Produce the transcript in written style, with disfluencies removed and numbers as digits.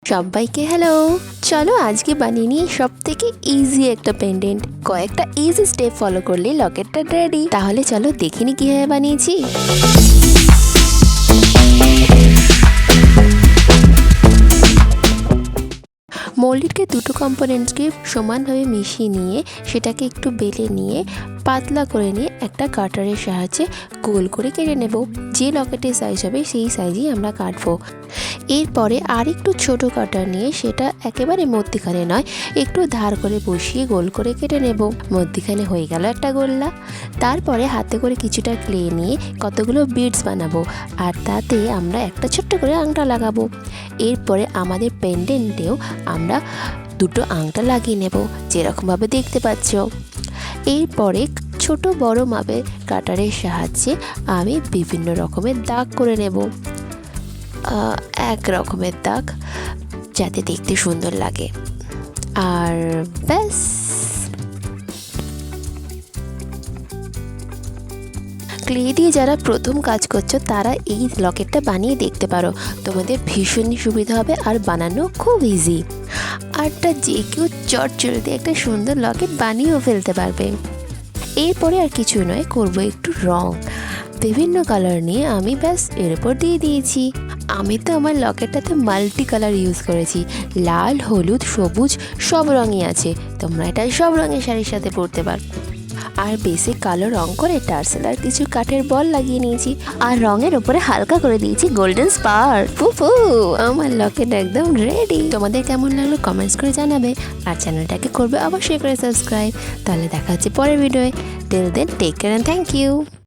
সবাইকে হ্যালো। চলো আজকে বানিয়ে নিই সবথেকে ইজি একটা পেন্ডেন্ট। কয়েকটা ইজি স্টেপ ফলো করলে লকেটটা রেডি। তাহলে চলো দেখে নি কিভাবে বানিয়েছি। মোল্ডকে দুটো কম্পোনেন্টসকে সমানভাবে মিশিয়ে নিয়ে সেটাকে একটু বেলে নিয়ে পাতলা করে নিয়ে একটা কাটারের সাহায্যে গোল করে কেটে নেব। যে লকেটের সাইজ হবে সেই সাইজই আমরা কাটবো। এরপরে আর একটু ছোটো কাটার নিয়ে সেটা একেবারে মধ্যিখানে নয়, একটু ধার করে বসিয়ে গোল করে কেটে নেব। মধ্যিখানে হয়ে গেল একটা গোল্লা। তারপরে হাতে করে কিছুটা ক্লে নিয়ে কতগুলো বিডস বানাবো, আর তাতে আমরা একটা ছোট্ট করে আংটা লাগাবো। এরপরে আমাদের পেন্ডেন্টেও আমরা দুটো আংটা লাগিয়ে নেব, যেরকমভাবে দেখতে পাচ্ছ। এরপরে ছোট বড় মাপের কাটারের সাহায্যে আমি বিভিন্ন রকমের দাগ করে নেব। এক রকমের দাগ যাতে দেখতে সুন্দর লাগে। আর ব্যাস, ক্লে দিয়ে যারা প্রথম কাজ করছো তারা এই লকেটটা বানিয়ে দেখতে পারো, তোমাদের ভীষণই সুবিধা হবে আর বানানো খুব ইজি। আরটা যে কেউ চটজলদি একটা সুন্দর লকেট বানিয়েও ফেলতে পারবে। এরপরে আর কিছু নয়, করব একটু রং। বিভিন্ন কালার নিয়ে আমি ব্যাস এর উপর দিয়ে দিয়েছি। আমি তো আমার লকেটটাতে মাল্টি কালার ইউজ করেছি, লাল, হলুদ, সবুজ সব রঙই আছে। তোমরা এটা সব রঙের শাড়ির সাথে পরতে পারো। আর বেসিক কালো রং করে টার্সেল আর কিছু কাঠের বল লাগিয়ে নিয়েছি, আর রঙের ওপরে হালকা করে দিয়েছি গোল্ডেন স্পার্ক। ফুফু, আমার লকেট একদম রেডি। তোমাদের কেমন লাগলো কমেন্টস করে জানাবে, আর চ্যানেলটাকে করবে অবশ্যই করে সাবস্ক্রাইব। তাহলে দেখা হচ্ছে পরের ভিডিওয়ে। Till then take care and thank you.